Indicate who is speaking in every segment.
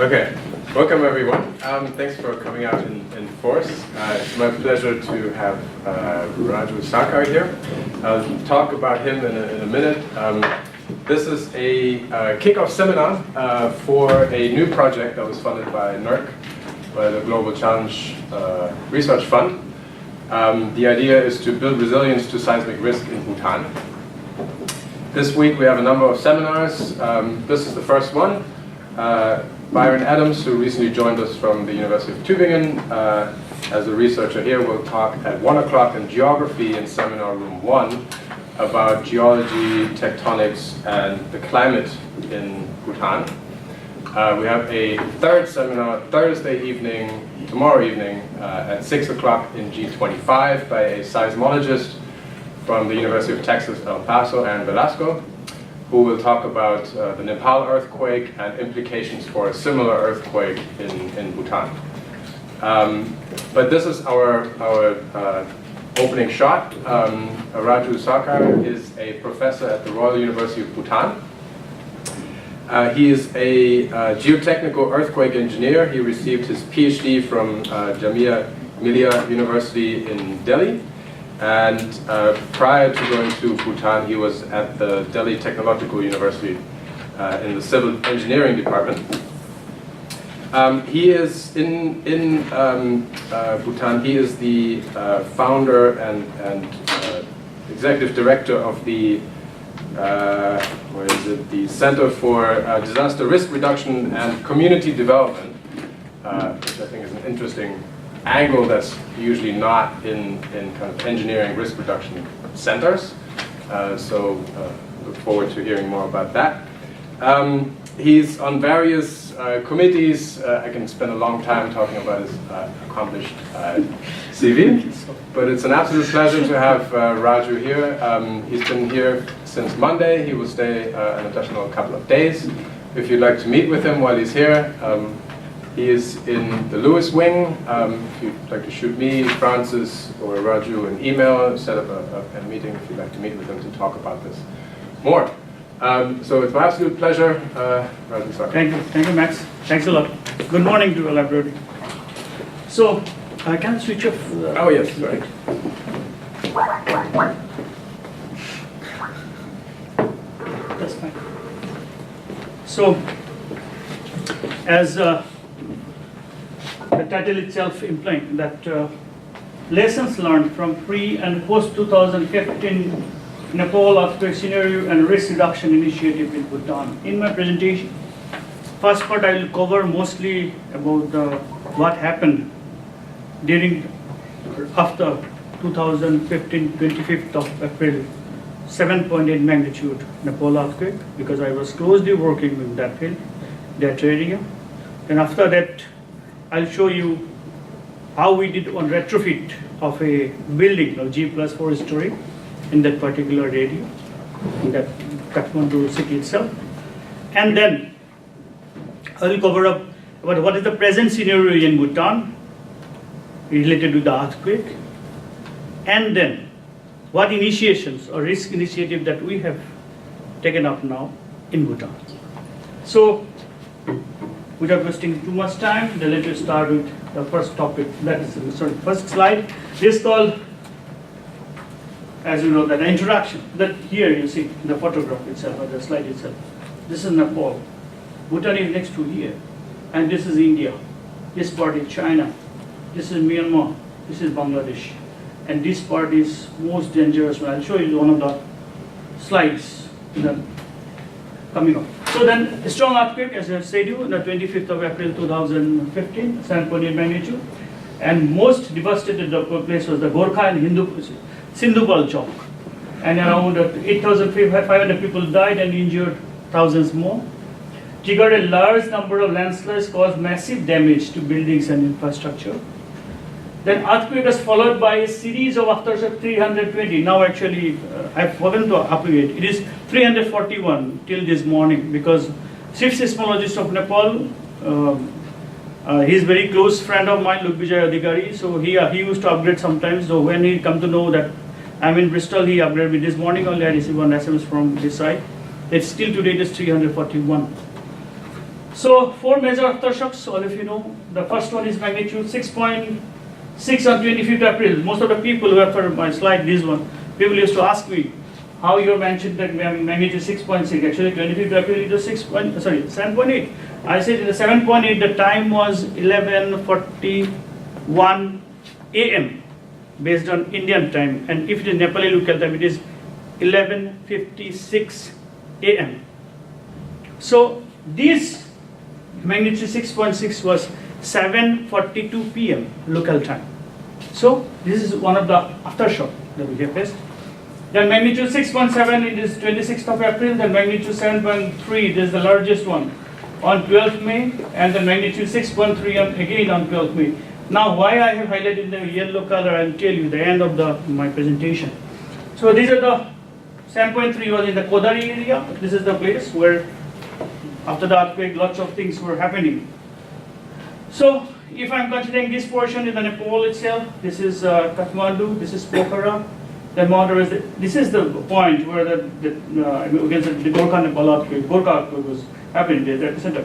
Speaker 1: Okay, welcome everyone. Thanks for coming out in force. It's my pleasure to have Raju Sarkar here. I'll talk about him in a minute. This is a kickoff seminar for a new project that was funded by NERC, by the Global Challenge Research Fund. The idea is to build resilience to seismic risk in Bhutan. This week we have a number of seminars. This is the first one. Byron Adams, who recently joined us from the University of Tübingen as a researcher here, will talk at 1 o'clock in geography in seminar room 1 about geology, tectonics, and the climate in Bhutan. We have a third seminar Thursday evening, tomorrow evening, at 6 o'clock in G25 by a seismologist from the University of Texas, El Paso, Aaron Velasco, who will talk about the Nepal earthquake and implications for a similar earthquake in Bhutan. But this is our opening shot. Raju Sarkar is a professor at the Royal University of Bhutan. He is a geotechnical earthquake engineer. He received his PhD from Jamia Millia University in Delhi. And prior to going to Bhutan, he was at the Delhi Technological University in the civil engineering department. He is in Bhutan. He is the founder and executive director of the the Center for Disaster Risk Reduction and Community Development, which I think is an interesting angle that's usually not in kind of engineering risk reduction centers. So look forward to hearing more about that. He's on various committees. I can spend a long time talking about his accomplished CV, but it's an absolute pleasure to have Raju here. He's been here since Monday. He will stay an additional couple of days. If you'd like to meet with him while he's here, he is in the Lewis wing. If you'd like to shoot me, Francis, or Raju an email, set up a meeting if you'd like to meet with him to talk about this more. So it's my absolute pleasure. Raju Sarkar.
Speaker 2: Thank you, Max. Thanks a lot. Good morning to all, everybody. So, can I switch off?
Speaker 1: Oh yes, sorry.
Speaker 2: That's fine. So, as the title itself implying that lessons learned from pre and post 2015 Nepal earthquake scenario and risk reduction initiative in Bhutan. In my presentation, first part I will cover mostly about what happened after 2015, 25th of April, 7.8 magnitude Nepal earthquake, because I was closely working with that field, that area. And after that, I'll show you how we did on retrofit of a building of G+4 story in that particular area, in that Kathmandu city itself. And then I'll cover up about what is the present scenario in Bhutan related to the earthquake, and then what initiations or risk initiative that we have taken up now in Bhutan. So, without wasting too much time, then let us start with the first topic. That is, first slide. This is called, as you know, that introduction. That here you see the photograph itself or the slide itself. This is Nepal. Bhutan is next to here, and this is India. This part is China. This is Myanmar. This is Bangladesh, and this part is most dangerous one. I'll show you one of the slides coming up. So then, a strong earthquake, as I have said you, on the 25th of April 2015, 7.8 magnitude, and most devastated place was the Gorkha and Sindhupal Chowk, and around 8,500 people died and injured thousands more. Triggered a large number of landslides, caused massive damage to buildings and infrastructure. Then earthquake was followed by a series of aftershocks of 320. Now actually, I've forgotten to update. It is 341 till this morning, because chief seismologist of Nepal, he's very close friend of mine, Lukbijay Adhikari. So he used to upgrade sometimes. So when he come to know that I'm in Bristol, he upgraded me this morning. Only I received one SMS from this side. It's still today it is 341. So 4 major aftershocks, all of you know. The first one is magnitude 6.6 on 25th April. Most of the people who have heard my slide, this one, people used to ask me, how you mentioned that magnitude 6.6. Actually 25th April it was 7.8. I said in the 7.8 the time was 11:41 AM based on Indian time, and if it is Nepali local time it is 11:56 AM. So this magnitude 6.6 was 7:42 PM local time. So this is one of the aftershock that we have faced. Then magnitude 6.7 it is 26th of April. Then magnitude 7.3 this is the largest one on 12th May, and then magnitude 6.3 again on 12th May. Now why I have highlighted the yellow color, I'll tell you the end of my presentation. So these are the 7.3 was in the Kodari area. This is the place where after the earthquake lots of things were happening. So if I'm considering this portion in the Nepal itself, this is Kathmandu, this is Pokhara. This is the point where we can say the Gorkha Nepal earthquake, Gorkha earthquake was happening there at the center.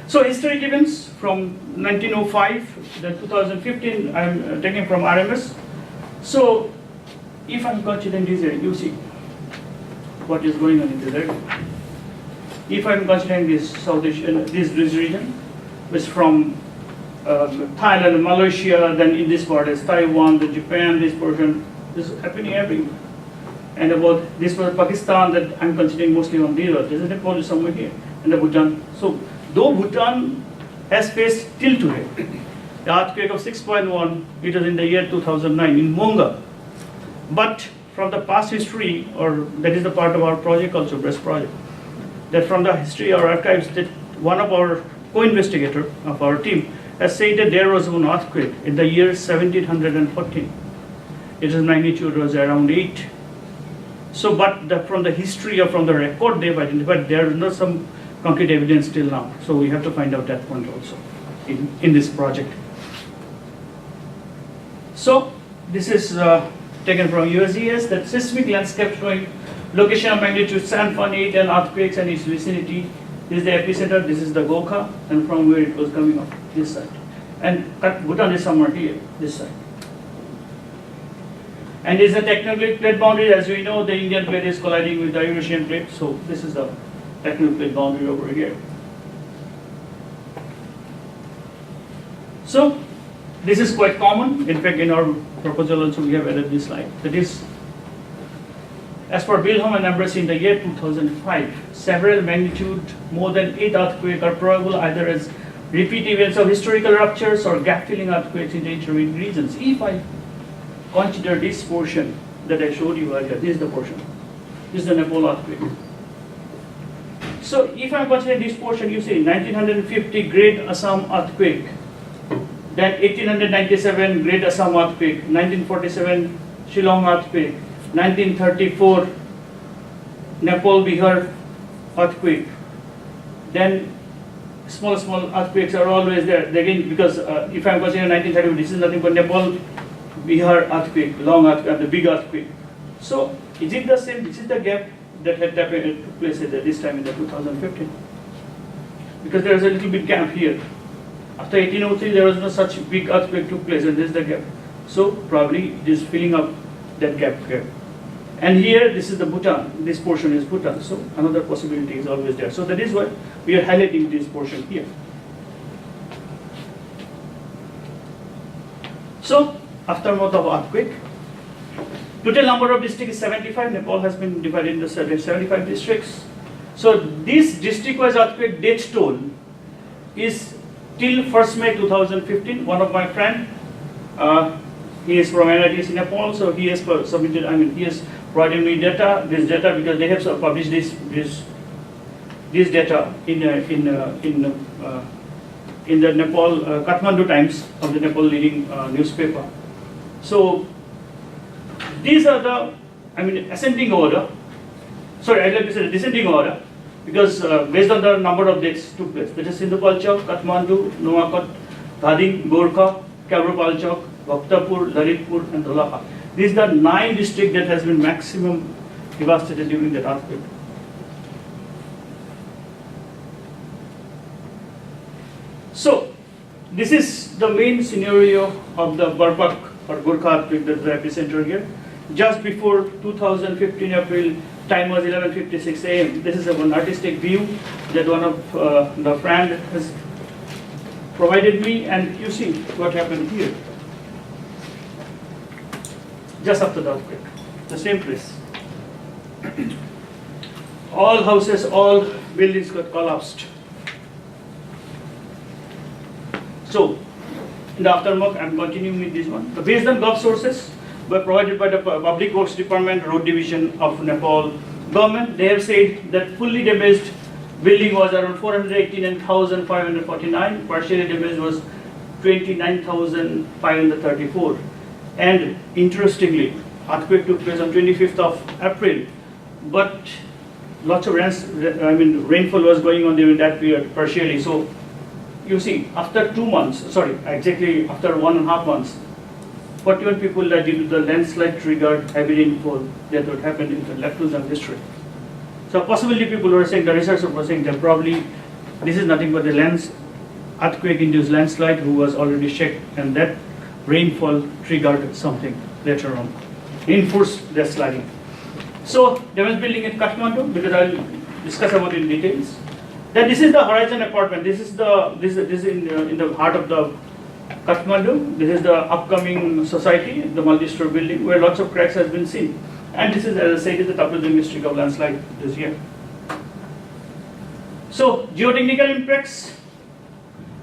Speaker 2: So historic events from 1905 to 2015, I'm taking from RMS. So if I'm considering this area, you see what is going on in this area. If I'm considering this South Asian, this region, which from Thailand, Malaysia, then in this part is Taiwan, the Japan, this portion, this is happening everywhere. And about this was Pakistan that I'm considering mostly on the earth. There's a Nepal is somewhere here, and the Bhutan. So though Bhutan has faced till today the earthquake of 6.1, it was in the year 2009 in Monga. But from the past history, or that is the part of our project also, BREST project, that from the history or archives, that one of our co-investigator of our team has said that there was one earthquake in the year 1714. Its magnitude was around 8. So, but from the history or from the record they've identified, there is not some concrete evidence till now. So we have to find out that point also in this project. So this is taken from USGS, that seismic landscape showing location of magnitude 7.8 and earthquakes and its vicinity. This is the epicenter, this is the Gorkha, and from where it was coming up, this side. And Bhutan is somewhere here, this side. And this is the tectonic plate boundary. As we know, the Indian plate is colliding with the Eurasian plate, so this is the tectonic plate boundary over here. So this is quite common. In fact, in our proposal also we have added this slide. That is, as per Wilhelm and Ambrose in the year 2005, several magnitude more than 8 earthquakes are probable either as repeat events of historical ruptures or gap-filling earthquakes in the intervening regions. If I consider this portion that I showed you earlier, this is the portion. This is the Nepal earthquake. So if I consider this portion, you see 1950 Great Assam earthquake, then 1897 Great Assam earthquake, 1947 Shillong earthquake, 1934 Nepal Bihar earthquake. Then small earthquakes are always there. Again, because if I'm considering 1930, this is nothing but Nepal Bihar earthquake, long earthquake, the big earthquake. So is it the same? This is the gap that had took place at this time in the 2015. Because there is a little bit gap here. After 1803, there was no such big earthquake took place, and this is the gap. So probably it is filling up that gap here. And here, this is the Bhutan. This portion is Bhutan. So another possibility is always there. So that is why we are highlighting this portion here. So aftermath of earthquake. Total number of districts is 75. Nepal has been divided into 75 districts. So this district-wise earthquake death toll is till 1st May 2015. One of my friend, he is from NITS in Nepal, so he has submitted. He has provided me data. This data because they have published this data in the Nepal Kathmandu Times of the Nepal leading newspaper. So these are the ascending order. Sorry, I'd like to say descending order, because based on the number of deaths took place. That is Sindhupalchok, Kathmandu, Nuwakot, Dhading, Gorkha, Kavrapalchok, Bhaktapur, Lalitpur, and Dholaka. These are the 9 districts that has been maximum devastated during that earthquake. So this is the main scenario of the Barpak or Gurkha earthquake, that's the epicenter here. Just before 2015 April, time was 11:56 a.m. This is an artistic view that one of the friend has provided me, and you see what happened here. Just after the earthquake, the same place. All houses, all buildings got collapsed. So, in the aftermath, I'm continuing with this one. The based on Gulf sources were provided by the Public Works Department, Road Division of Nepal government. They have said that fully damaged building was around 489,549. Partially damaged was 29,534. And interestingly, earthquake took place on 25th of April, but lots of rainfall was going on during that period, partially. So you see, after 2 months, exactly after 1.5 months, 41 people died due to the landslide triggered heavy rainfall that would happen in the Luzon district. So possibly people were saying, the researchers were saying that probably this is nothing but the earthquake-induced landslide who was already shaken, and that rainfall triggered something later on, reinforced the sliding. So damaged building in Kathmandu, because I'll discuss about it in details. Then this is the Horizon apartment. This is in the heart of the Kathmandu. This is the upcoming society, the multi-story building, where lots of cracks has been seen. And this is, as I said, the topographic streak of landslide this year. So geotechnical impacts.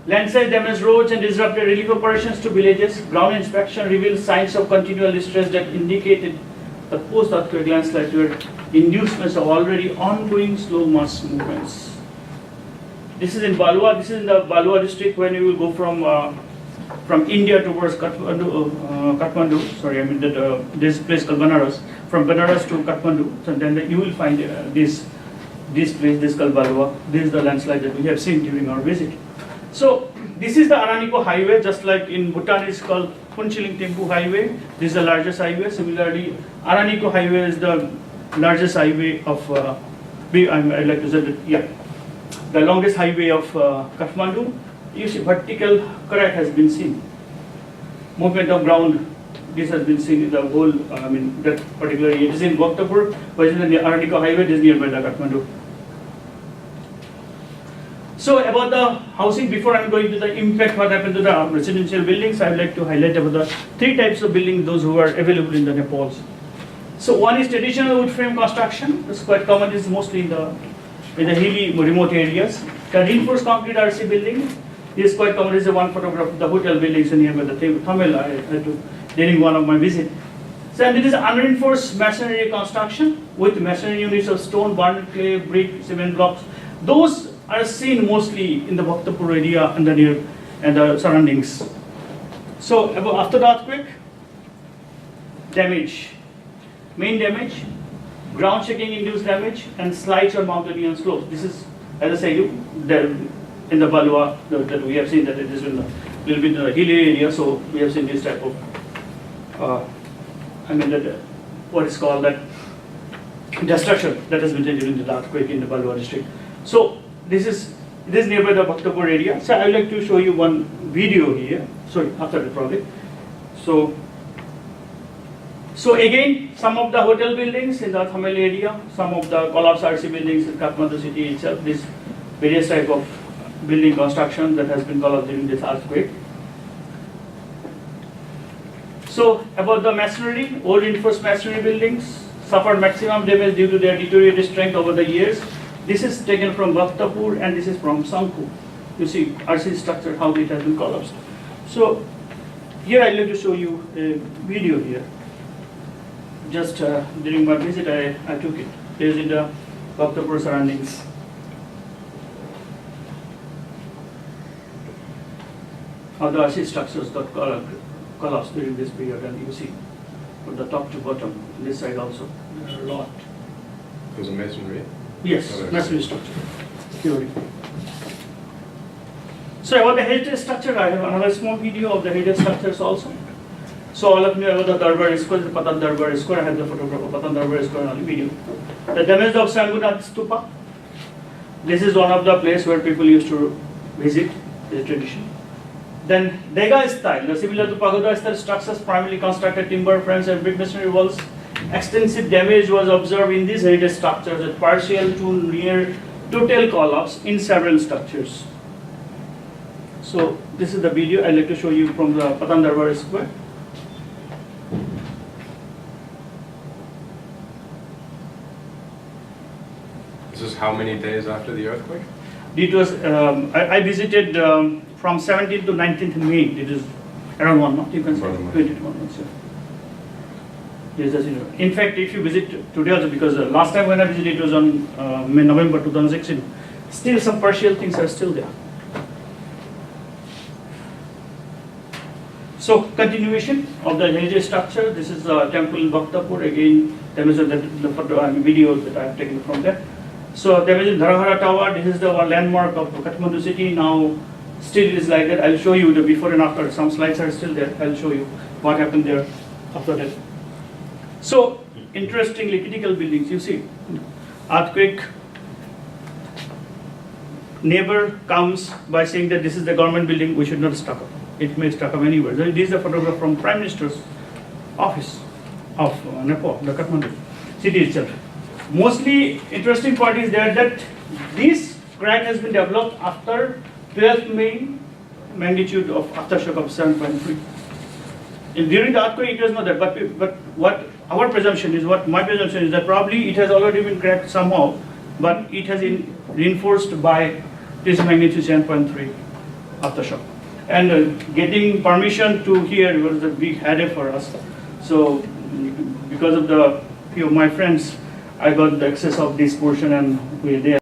Speaker 2: Landslide damaged roads and disrupted relief operations to villages. Ground inspection revealed signs of continual distress that indicated the post-earthquake landslide were inducements of already ongoing slow mass movements. This is in Balwa. This is in the Balwa district when you will go from India towards Kathmandu. This place called Banaras. From Banaras to Kathmandu, so then you will find this place. This called Balwa. This is the landslide that we have seen during our visit. So this is the Araniko highway, just like in Bhutan it's called Phunchiling Thimphu highway. This is the largest highway. Similarly, Araniko highway is the largest highway of, I'd like to say that, yeah, the longest highway of Kathmandu. You see vertical crack has been seen. Movement of ground, this has been seen in the whole, that particular area. It is in Bhaktapur, but it is in the Araniko highway, this is nearby the Kathmandu. So about the housing, before I'm going to the impact what happened to the residential buildings, I would like to highlight about the 3 types of buildings, those who are available in the Nepal. So one is traditional wood frame construction. It's quite common. It's mostly in the hilly remote areas. The reinforced concrete RC building is quite common. This is one photograph of the hotel buildings nearby the Tamil I took during one of my visits. So and it is unreinforced masonry construction with masonry units of stone, burnt clay, brick, cement blocks. Those are seen mostly in the Bhaktapur area and the surroundings. So after the earthquake, damage, main damage, ground shaking induced damage, and slides on mountainous slopes. This is, as I say, in the Balwa that we have seen that it is in a little bit in the hilly area. So we have seen this type of, what is called that destruction that has been done during the earthquake in the Balwa district. So this is nearby the Bhaktapur area. So I would like to show you one video here. Sorry, after the project. So again, some of the hotel buildings in the Tamil area, some of the collapsed RC buildings in Kathmandu city itself, this various type of building construction that has been collapsed during this earthquake. So about the masonry, old reinforced masonry buildings suffered maximum damage due to their deteriorated strength over the years. This is taken from Bhaktapur and this is from Sangku. You see RC structure, how it has been collapsed. So here I'd like to show you a video here. Just during my visit I took it. It is in the Bhaktapur surroundings. How the RC structures got collapsed during this period, and you see from the top to bottom, this side also, there are a lot.
Speaker 1: There's a masonry?
Speaker 2: Yes, masonry structure, purely. So about the heritage structure, I have another small video of the heritage structures also. So all of you know about the Darbar Square, the Patan Darbar Square. I have the photograph of Patan Darbar Square on the video. The damage of Sangunath Stupa. This is one of the places where people used to visit. is a tradition. Then Dega style, similar to pagoda style structures, primarily constructed timber frames and brick masonry walls. Extensive damage was observed in these heritage structures, with partial to near total collapse in several structures. So this is the video I'd like to show you from the Patan Darbar Square.
Speaker 1: This is how many days after the earthquake?
Speaker 2: It was, I visited from 17th to 19th May. It is around 1 month, you can say,
Speaker 1: Around a month.
Speaker 2: 21 months. Yeah. Yes, as you know. In fact, if you visit today also, because last time when I visited it was on November 2016, still some partial things are still there. So continuation of the heritage structure. This is the temple in Bhaktapur. Again, there is the photo and video that I have taken from there. So there is Dharahara Tower. This is the landmark of Kathmandu city. Now still it is like that. I'll show you the before and after. Some slides are still there. I'll show you what happened there after that. So interestingly, critical buildings. You see, earthquake. Neighbor comes by saying that this is the government building. We should not stuck up. It may stuck up anywhere. This is a photograph from Prime Minister's office of Nepal, the Kathmandu city itself. Mostly interesting part is there that this crack has been developed after 12 magnitude of aftershock of 7.3. And during the earthquake, it was not that. But what our presumption is, what my presumption is that probably it has already been cracked somehow, but it has been reinforced by this magnitude 7.3 aftershock. And getting permission to here was a big headache for us. So because of the few of my friends, I got the access of this portion, and we are there.